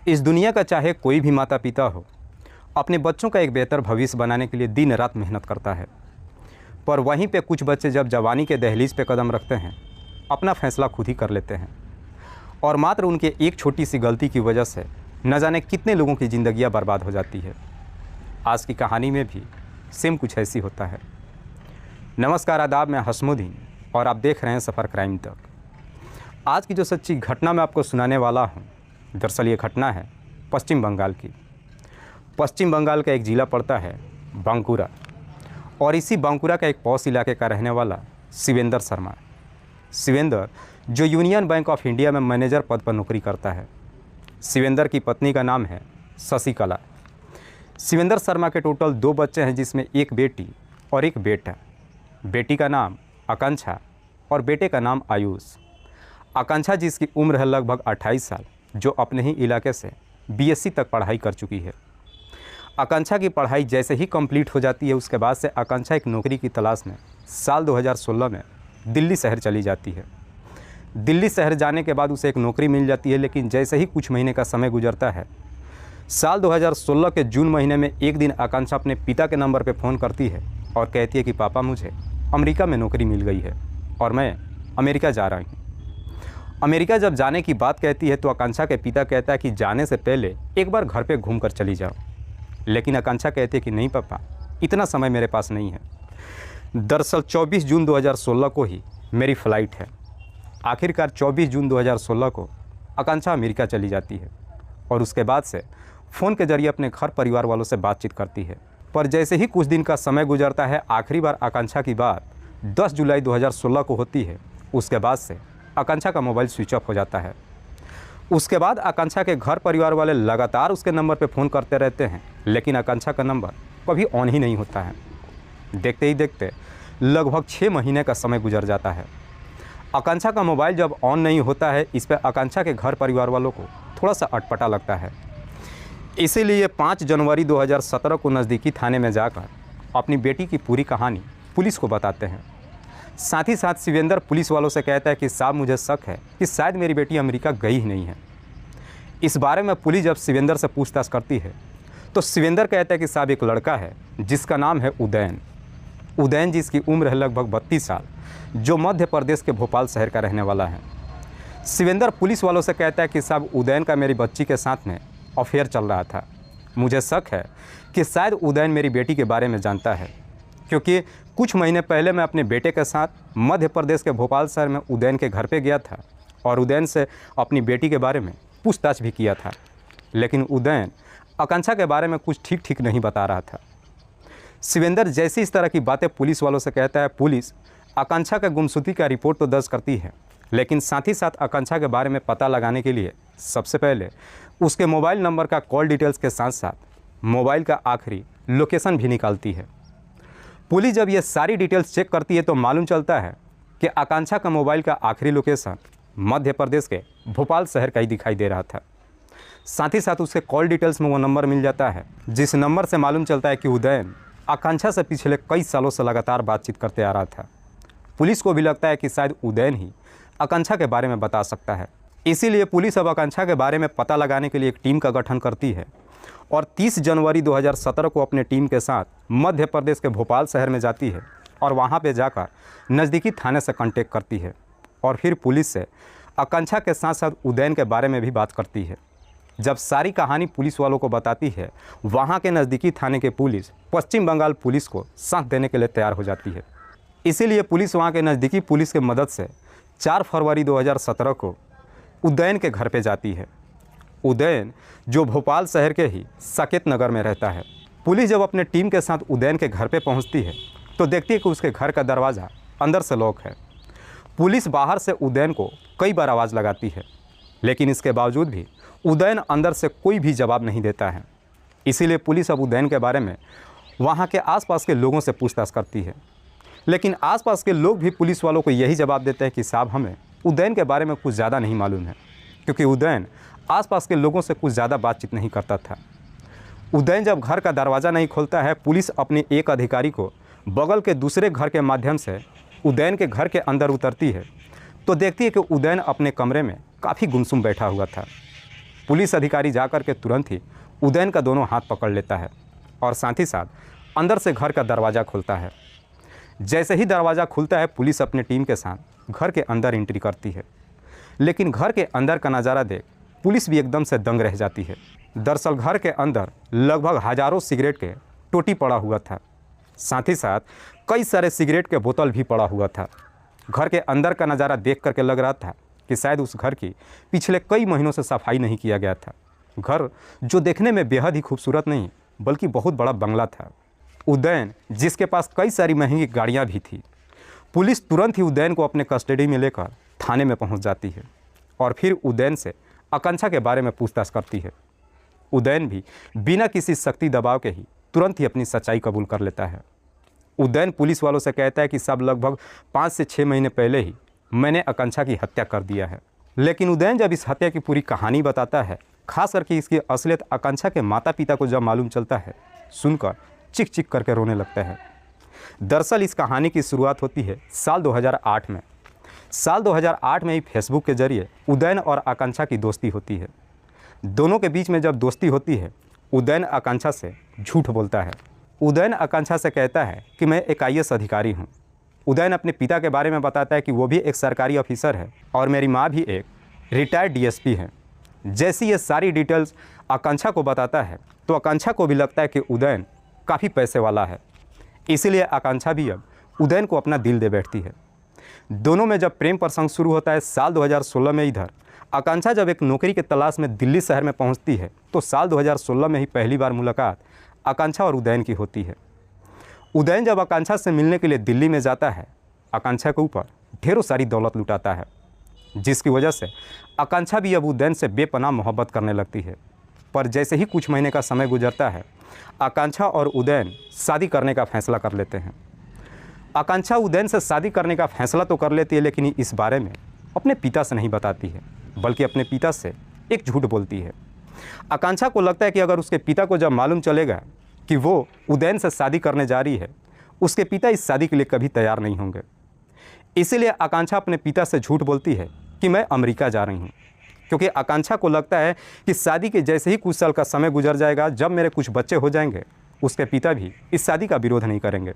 इस दुनिया का चाहे कोई भी माता पिता हो, अपने बच्चों का एक बेहतर भविष्य बनाने के लिए दिन रात मेहनत करता है। पर वहीं पे कुछ बच्चे जब जवानी के दहलीज पे कदम रखते हैं, अपना फैसला खुद ही कर लेते हैं और मात्र उनके एक छोटी सी गलती की वजह से न जाने कितने लोगों की ज़िंदगियां बर्बाद हो जाती है। आज की कहानी में भी सेम कुछ ऐसी होता है। नमस्कार, आदाब, मैं हसमुद्दीन और आप देख रहे हैं सफ़र क्राइम तक। आज की जो सच्ची घटना मैं आपको सुनाने वाला हूं, दरअसल ये घटना है पश्चिम बंगाल की। पश्चिम बंगाल का एक ज़िला पड़ता है बांकुरा और इसी बांकुरा का एक पॉश इलाके का रहने वाला शिवेंद्र शर्मा। शिवेंद्र जो यूनियन बैंक ऑफ इंडिया में मैनेजर पद पर नौकरी करता है। शिवेंद्र की पत्नी का नाम है शशिकला। शिवेंद्र शर्मा के टोटल 2 बच्चे हैं, जिसमें एक बेटी और एक बेटा। बेटी का नाम आकांक्षा और बेटे का नाम आयुष। आकांक्षा जिसकी उम्र है लगभग 28 साल, जो अपने ही इलाके से बीएससी तक पढ़ाई कर चुकी है। आकांक्षा की पढ़ाई जैसे ही कंप्लीट हो जाती है, उसके बाद से आकांक्षा एक नौकरी की तलाश में साल 2016 में दिल्ली शहर चली जाती है। दिल्ली शहर जाने के बाद उसे एक नौकरी मिल जाती है, लेकिन जैसे ही कुछ महीने का समय गुजरता है, साल 2016 के जून महीने में एक दिन आकांक्षा अपने पिता के नंबर पर फ़ोन करती है और कहती है कि पापा, मुझे अमेरिका में नौकरी मिल गई है और मैं अमेरिका जा रही हूँ। अमेरिका जब जाने की बात कहती है तो आकांक्षा के पिता कहता है कि जाने से पहले एक बार घर पे घूम कर चली जाओ। लेकिन आकांक्षा कहती है कि नहीं पापा, इतना समय मेरे पास नहीं है। दरअसल 24 जून 2016 को ही मेरी फ़्लाइट है। आखिरकार 24 जून 2016 को आकांक्षा अमेरिका चली जाती है और उसके बाद से फ़ोन के ज़रिए अपने घर परिवार वालों से बातचीत करती है। पर जैसे ही कुछ दिन का समय गुजरता है, आखिरी बार आकांक्षा की बात 10 जुलाई 2016 को होती है। उसके बाद से आकांक्षा का मोबाइल स्विच ऑफ हो जाता है। उसके बाद आकांक्षा के घर परिवार वाले लगातार उसके नंबर पर फ़ोन करते रहते हैं, लेकिन आकांक्षा का नंबर कभी ऑन ही नहीं होता है। देखते ही देखते लगभग 6 महीने का समय गुजर जाता है। आकांक्षा का मोबाइल जब ऑन नहीं होता है, इस पर आकांक्षा के घर परिवार वालों को थोड़ा सा अटपटा लगता है। इसीलिए 5 जनवरी 2017 को नज़दीकी थाने में जाकर अपनी बेटी की पूरी कहानी पुलिस को बताते हैं। साथ ही साथ शिवेंद्र पुलिस वालों से कहता है कि साहब, मुझे शक है कि शायद मेरी बेटी अमेरिका गई ही नहीं है। इस बारे में पुलिस जब शिवेंद्र से पूछताछ करती है तो शिवेंद्र कहता है कि साहब, एक लड़का है जिसका नाम है उदयन। उदयन जिसकी उम्र है लगभग 32 साल, जो मध्य प्रदेश के भोपाल शहर का रहने वाला है। शिवेंद्र पुलिस वालों से कहता है कि साहब, उदयन का मेरी बच्ची के साथ में अफेयर चल रहा था। मुझे शक है कि शायद उदयन मेरी बेटी के बारे में जानता है, क्योंकि कुछ महीने पहले मैं अपने बेटे के साथ मध्य प्रदेश के भोपाल शहर में उदयन के घर पे गया था और उदयन से अपनी बेटी के बारे में पूछताछ भी किया था। लेकिन उदयन आकांक्षा के बारे में कुछ ठीक नहीं बता रहा था। शिवेंद्र जैसी इस तरह की बातें पुलिस वालों से कहता है, पुलिस आकांक्षा का गुमशुदगी का रिपोर्ट तो दर्ज करती है, लेकिन साथ ही साथ आकांक्षा के बारे में पता लगाने के लिए सबसे पहले उसके मोबाइल नंबर का कॉल डिटेल्स के साथ साथ मोबाइल का आखिरी लोकेशन भी निकालती है। पुलिस जब ये सारी डिटेल्स चेक करती है तो मालूम चलता है कि आकांक्षा का मोबाइल का आखिरी लोकेशन मध्य प्रदेश के भोपाल शहर का ही दिखाई दे रहा था। साथ ही साथ उसके कॉल डिटेल्स में वो नंबर मिल जाता है, जिस नंबर से मालूम चलता है कि उदयन आकांक्षा से पिछले कई सालों से लगातार बातचीत करते आ रहा था। पुलिस को भी लगता है कि शायद उदयन ही आकांक्षा के बारे में बता सकता है। इसीलिए पुलिस अब आकांक्षा के बारे में पता लगाने के लिए एक टीम का गठन करती है और 30 जनवरी 2017 को अपने टीम के साथ मध्य प्रदेश के भोपाल शहर में जाती है और वहां पे जाकर नज़दीकी थाने से कांटेक्ट करती है और फिर पुलिस से आकांक्षा के साथ साथ उदयन के बारे में भी बात करती है। जब सारी कहानी पुलिस वालों को बताती है, वहाँ के नज़दीकी थाने के पुलिस पश्चिम बंगाल पुलिस को साथ देने के लिए तैयार हो जाती है। इसीलिए पुलिस वहाँ के नज़दीकी पुलिस की मदद से 4 फरवरी 2017 को उदयन के घर पे जाती है। उदयन जो भोपाल शहर के ही साकेत नगर में रहता है। पुलिस जब अपने टीम के साथ उदयन के घर पे पहुंचती है तो देखती है कि उसके घर का दरवाज़ा अंदर से लॉक है। पुलिस बाहर से उदयन को कई बार आवाज़ लगाती है, लेकिन इसके बावजूद भी उदयन अंदर से कोई भी जवाब नहीं देता है। इसीलिए पुलिस अब उदयन के बारे में वहाँ के आसपास के लोगों से पूछताछ करती है, लेकिन आसपास के लोग भी पुलिस वालों को यही जवाब देते हैं कि साहब, हमें उदयन के बारे में कुछ ज़्यादा नहीं मालूम है, क्योंकि उदयन आसपास के लोगों से कुछ ज़्यादा बातचीत नहीं करता था। उदयन जब घर का दरवाज़ा नहीं खोलता है, पुलिस अपने एक अधिकारी को बगल के दूसरे घर के माध्यम से उदयन के घर के अंदर उतरती है तो देखती है कि उदयन अपने कमरे में काफ़ी गुमसुम बैठा हुआ था। पुलिस अधिकारी जाकर के तुरंत ही उदयन का दोनों हाथ पकड़ लेता है और साथ ही साथ अंदर से घर का दरवाज़ा खोलता है। जैसे ही दरवाज़ा खुलता है, पुलिस अपनी टीम के साथ घर के अंदर एंट्री करती है। लेकिन घर के अंदर का नज़ारा देख पुलिस भी एकदम से दंग रह जाती है। दरअसल घर के अंदर लगभग हज़ारों सिगरेट के टोटी पड़ा हुआ था, साथ ही साथ कई सारे सिगरेट के बोतल भी पड़ा हुआ था। घर के अंदर का नज़ारा देख करके लग रहा था कि शायद उस घर की पिछले कई महीनों से सफाई नहीं किया गया था। घर जो देखने में बेहद ही खूबसूरत नहीं बल्कि बहुत बड़ा बंगला था। उदयन, जिसके पास कई सारी महंगी गाड़ियाँ भी थी। पुलिस तुरंत ही उदयन को अपने कस्टडी में लेकर थाने में पहुंच जाती है और फिर उदयन से आकांक्षा के बारे में पूछताछ करती है। उदयन भी बिना किसी सख्ती दबाव के ही तुरंत ही अपनी सच्चाई कबूल कर लेता है। उदयन पुलिस वालों से कहता है कि सब लगभग 5 से 6 महीने पहले ही मैंने आकांक्षा की हत्या कर दिया है। लेकिन उदयन जब इस हत्या की पूरी कहानी बताता है, खास करके इसकी असलियत आकांक्षा के माता पिता को जब मालूम चलता है, सुनकर चिक चिक करके रोने लगता है। दरअसल इस कहानी की शुरुआत होती है साल 2008 में। साल 2008 में ही फेसबुक के जरिए उदयन और आकांक्षा की दोस्ती होती है। दोनों के बीच में जब दोस्ती होती है, उदयन आकांक्षा से झूठ बोलता है। उदयन आकांक्षा से कहता है कि मैं एक IAS अधिकारी हूँ। उदयन अपने पिता के बारे में बताता है कि वो भी एक सरकारी ऑफिसर है और मेरी माँ भी एक रिटायर्ड DSP है। जैसी ये सारी डिटेल्स आकांक्षा को बताता है तो आकांक्षा को भी लगता है कि उदयन काफ़ी पैसे वाला है, इसीलिए आकांक्षा भी अब उदयन को अपना दिल दे बैठती है। दोनों में जब प्रेम प्रसंग शुरू होता है साल 2016 में, इधर आकांक्षा जब एक नौकरी की तलाश में दिल्ली शहर में पहुंचती है तो साल 2016 में ही पहली बार मुलाकात आकांक्षा और उदयन की होती है। उदयन जब आकांक्षा से मिलने के लिए दिल्ली में जाता है, आकांक्षा के ऊपर ढेरों सारी दौलत लुटाता है, जिसकी वजह से आकांक्षा भी अब उदयन से बेपनाह मोहब्बत करने लगती है। पर जैसे ही कुछ महीने का समय गुजरता है, आकांक्षा और उदयन शादी करने का फैसला कर लेते हैं। आकांक्षा उदयन से शादी करने का फैसला तो कर लेती है, लेकिन इस बारे में अपने पिता से नहीं बताती है, बल्कि अपने पिता से एक झूठ बोलती है। आकांक्षा को लगता है कि अगर उसके पिता को जब मालूम चलेगा कि वो उदयन से शादी करने जा रही है, उसके पिता इस शादी के लिए कभी तैयार नहीं होंगे। इसीलिए आकांक्षा अपने पिता से झूठ बोलती है कि मैं अमेरिका जा रही हूँ, क्योंकि आकांक्षा को लगता है कि शादी के जैसे ही कुछ साल का समय गुजर जाएगा, जब मेरे कुछ बच्चे हो जाएंगे, उसके पिता भी इस शादी का विरोध नहीं करेंगे।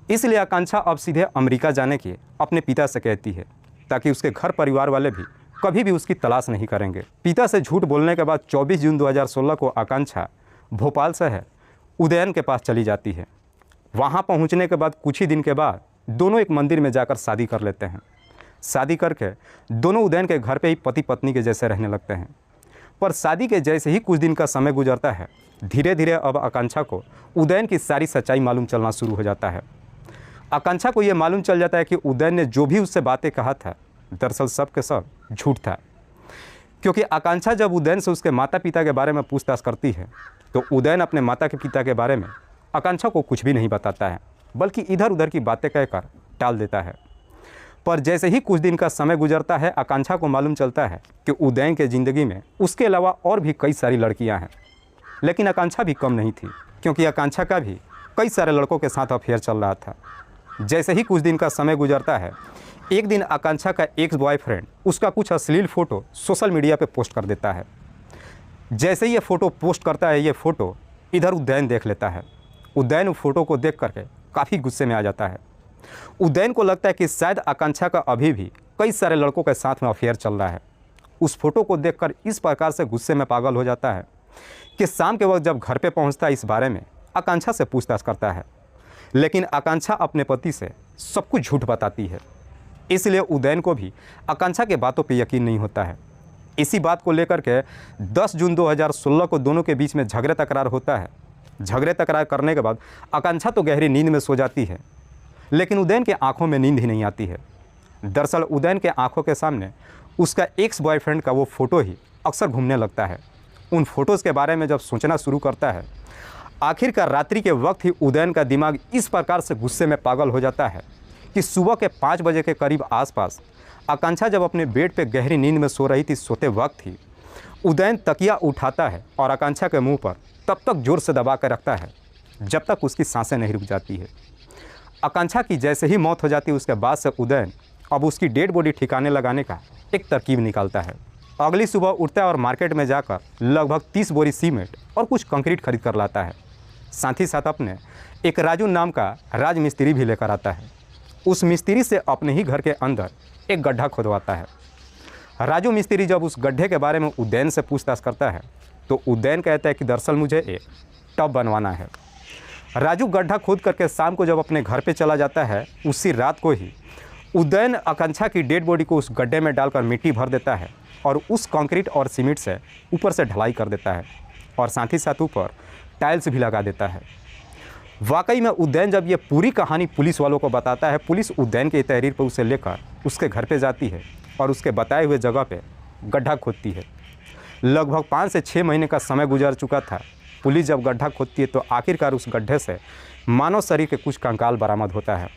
इसलिए आकांक्षा अब सीधे अमेरिका जाने की अपने पिता से कहती है, ताकि उसके घर परिवार वाले भी कभी भी उसकी तलाश नहीं करेंगे। पिता से झूठ बोलने के बाद 24 जून 2016 को आकांक्षा भोपाल शहर उदयन के पास चली जाती है। वहाँ पहुँचने के बाद कुछ ही दिन के बाद दोनों एक मंदिर में जाकर शादी कर लेते हैं। शादी करके दोनों उदयन के घर पे ही पति पत्नी के जैसे रहने लगते हैं। पर शादी के जैसे ही कुछ दिन का समय गुजरता है, धीरे धीरे अब आकांक्षा को उदयन की सारी सच्चाई मालूम चलना शुरू हो जाता है। आकांक्षा को ये मालूम चल जाता है कि उदयन ने जो भी उससे बातें कहा था, दरअसल सब के सब झूठ था। क्योंकि आकांक्षा जब उदयन से उसके माता पिता के बारे में पूछताछ करती है, तो उदयन अपने माता के पिता के बारे में आकांक्षा को कुछ भी नहीं बताता है, बल्कि इधर उधर की बातें कहकर टाल देता है। पर जैसे ही कुछ दिन का समय गुजरता है, आकांक्षा को मालूम चलता है कि उदयन के ज़िंदगी में उसके अलावा और भी कई सारी लड़कियां हैं। लेकिन आकांक्षा भी कम नहीं थी, क्योंकि आकांक्षा का भी कई सारे लड़कों के साथ अफेयर चल रहा था। जैसे ही कुछ दिन का समय गुजरता है, एक दिन आकांक्षा का एक्स बॉयफ्रेंड उसका कुछ अश्लील फ़ोटो सोशल मीडिया पे पोस्ट कर देता है। जैसे ही ये फ़ोटो पोस्ट करता है, ये फ़ोटो इधर उदयन देख लेता है। उदयन उस फ़ोटो को देख करके काफ़ी गुस्से में आ जाता है। उदयन को लगता है कि शायद आकांक्षा का अभी भी कई सारे लड़कों के साथ में अफेयर चल रहा है। उस फ़ोटो को देखकर इस प्रकार से गुस्से में पागल हो जाता है कि शाम के वक्त जब घर पे पहुंचता है, इस बारे में आकांक्षा से पूछताछ करता है। लेकिन आकांक्षा अपने पति से सब कुछ झूठ बताती है। इसलिए उदयन को भी आकांक्षा के बातों पे यकीन नहीं होता है। इसी बात को लेकर के 10 जून 2016 को दोनों के बीच में झगड़े तकरार होता है। झगड़े तकरार करने के बाद आकांक्षा तो गहरी नींद में सो जाती है, लेकिन उदयन के आंखों में नींद ही नहीं आती है। दरअसल उदयन के आंखों के सामने उसका एक्स बॉयफ्रेंड का वो फ़ोटो ही अक्सर घूमने लगता है। उन फ़ोटोज़ के बारे में जब सोचना शुरू करता है, आखिरकार रात्रि के वक्त ही उदयन का दिमाग इस प्रकार से गुस्से में पागल हो जाता है कि सुबह के 5 बजे के करीब आसपास आकांक्षा जब अपने बेड पे गहरी नींद में सो रही थी, सोते वक्त ही उदयन तकिया उठाता है और आकांक्षा के मुंह पर तब तक जोर से दबा कर रखता है जब तक उसकी सांसें नहीं रुक जाती है। आकांक्षा की जैसे ही मौत हो जाती है, उसके बाद से उदयन अब उसकी डेड बॉडी ठिकाने लगाने का एक तरकीब निकालता है। अगली सुबह उठता है और मार्केट में जाकर लगभग 30 बोरी सीमेंट और कुछ कंक्रीट खरीद कर लाता है। साथ ही साथ अपने एक राजू नाम का राज मिस्त्री भी लेकर आता है। उस मिस्त्री से अपने ही घर के अंदर एक गड्ढा खोदवाता है। राजू मिस्त्री जब उस गड्ढे के बारे में उदयन से पूछताछ करता है तो उदयन कहता है कि दरअसल मुझे एक टब बनवाना है। राजू गड्ढा खोद करके शाम को जब अपने घर पे चला जाता है, उसी रात को ही उदयन आकांक्षा की डेड बॉडी को उस गड्ढे में डालकर मिट्टी भर देता है और उस कंक्रीट और सीमेंट से ऊपर से ढलाई कर देता है और साथ ही साथ ऊपर टाइल्स भी लगा देता है। वाकई में उदयन जब ये पूरी कहानी पुलिस वालों को बताता है, पुलिस उदयन के तहरीर पर उसे लेकर उसके घर पे जाती है और उसके बताए हुए जगह पे गड्ढा खोदती है। लगभग 5 से 6 महीने का समय गुजर चुका था। पुलिस जब गड्ढा खोदती है तो आखिरकार उस गड्ढे से मानव शरीर के कुछ कंकाल बरामद होता है।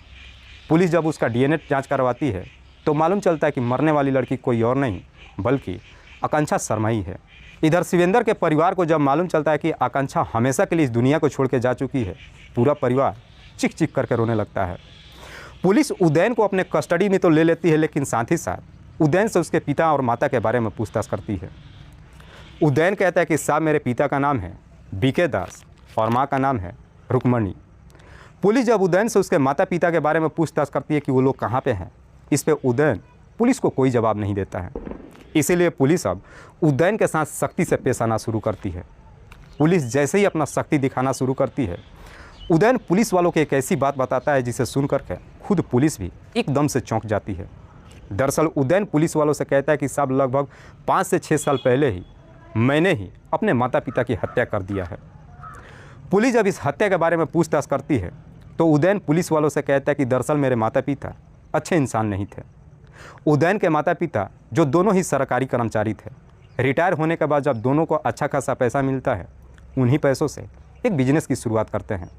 पुलिस जब उसका डीएनए जांच करवाती है तो मालूम चलता है कि मरने वाली लड़की कोई और नहीं बल्कि आकांक्षा शर्मा ही है। इधर शिवेंद्र के परिवार को जब मालूम चलता है कि आकांक्षा हमेशा के लिए इस दुनिया को छोड़ के जा चुकी है, पूरा परिवार चिक चिक करके रोने लगता है। पुलिस उदयन को अपने कस्टडी में तो ले लेती है, लेकिन साथ ही साथ उदयन से उसके पिता और माता के बारे में पूछताछ करती है। उदयन कहता है कि साहब मेरे पिता का नाम है बीके दास और माँ का नाम है रुक्मणी। पुलिस जब उदयन से उसके माता पिता के बारे में पूछताछ करती है कि वो लोग कहाँ पे हैं, इस पर उदयन पुलिस को कोई जवाब नहीं देता है। इसीलिए पुलिस अब उदयन के साथ सख्ती से पेश आना शुरू करती है। पुलिस जैसे ही अपना सख्ती दिखाना शुरू करती है, उदयन पुलिस वालों को एक ऐसी बात बताता है जिसे सुन करके खुद पुलिस भी एकदम से चौंक जाती है। दरअसल उदयन पुलिस वालों से कहता है कि साहब लगभग 5 से 6 साल पहले ही मैंने ही अपने माता पिता की हत्या कर दिया है। पुलिस जब इस हत्या के बारे में पूछताछ करती है तो उदयन पुलिस वालों से कहता है कि दरअसल मेरे माता पिता अच्छे इंसान नहीं थे। उदयन के माता पिता जो दोनों ही सरकारी कर्मचारी थे, रिटायर होने के बाद जब दोनों को अच्छा खासा पैसा मिलता है, उन्हीं पैसों से एक बिजनेस की शुरुआत करते हैं,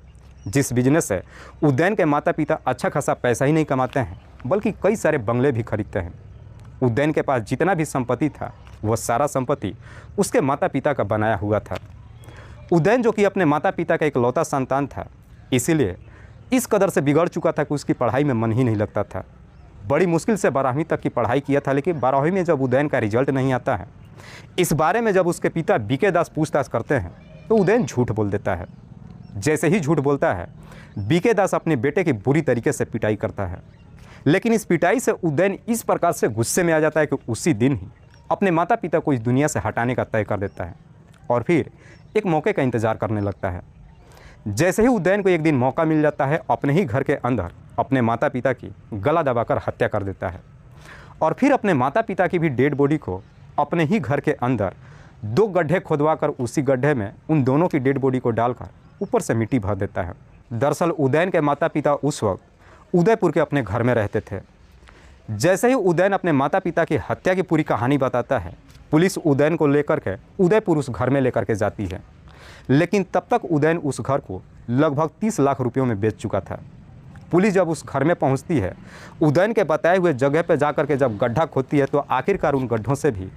जिस बिजनेस से उदयन के माता पिता अच्छा खासा पैसा ही नहीं कमाते हैं बल्कि कई सारे बंगले भी खरीदते हैं। उदयन के पास जितना भी संपत्ति था वह सारा संपत्ति उसके माता पिता का बनाया हुआ था। उदयन जो कि अपने माता पिता का इकलौता संतान था, इसीलिए इस कदर से बिगड़ चुका था कि उसकी पढ़ाई में मन ही नहीं लगता था। बड़ी मुश्किल से 12वीं तक की पढ़ाई किया था, लेकिन 12वीं में जब उदयन का रिजल्ट नहीं आता है, इस बारे में जब उसके पिता बीके दास पूछताछ करते हैं तो उदयन झूठ बोल देता है। जैसे ही झूठ बोलता है, बीके दास अपने बेटे की बुरी तरीके से पिटाई करता है। लेकिन इस पिटाई से उदयन इस प्रकार से गुस्से में आ जाता है कि उसी दिन ही अपने माता पिता को इस दुनिया से हटाने का तय कर देता है और फिर एक मौके का इंतज़ार करने लगता है। जैसे ही उदयन को एक दिन मौका मिल जाता है, अपने ही घर के अंदर अपने माता पिता की गला दबाकर हत्या कर देता है और फिर अपने माता पिता की भी डेड बॉडी को अपने ही घर के अंदर 2 गड्ढे खोदवा कर उसी गड्ढे में उन दोनों की डेड बॉडी को डालकर ऊपर से मिट्टी भर देता है। दरअसल उदयन के माता पिता उस वक्त उदयपुर के अपने घर में रहते थे। जैसे ही उदयन अपने माता पिता की हत्या की पूरी कहानी बताता है, पुलिस उदयन को लेकर के उदयपुर उस घर में लेकर के जाती है, लेकिन तब तक उदयन उस घर को लगभग 30 लाख रुपयों में बेच चुका था। पुलिस जब उस घर में पहुंचती है, उदयन के बताए हुए जगह पर जाकर के जब गड्ढा खोदती है तो आखिरकार उन गड्ढों से भी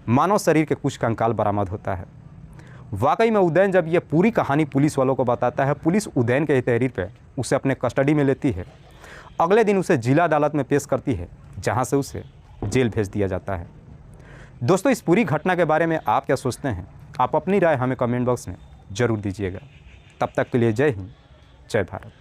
मानव शरीर के कुछ कंकाल बरामद होता है। वाकई में उदयन जब ये पूरी कहानी पुलिस वालों को बताता है, पुलिस उदयन के तहरीर पर उसे अपने कस्टडी में लेती है। अगले दिन उसे जिला अदालत में पेश करती है, जहां से उसे जेल भेज दिया जाता है। दोस्तों, इस पूरी घटना के बारे में आप क्या सोचते हैं? आप अपनी राय हमें कमेंट बॉक्स में ज़रूर दीजिएगा। तब तक के लिए जय हिंद, जय भारत।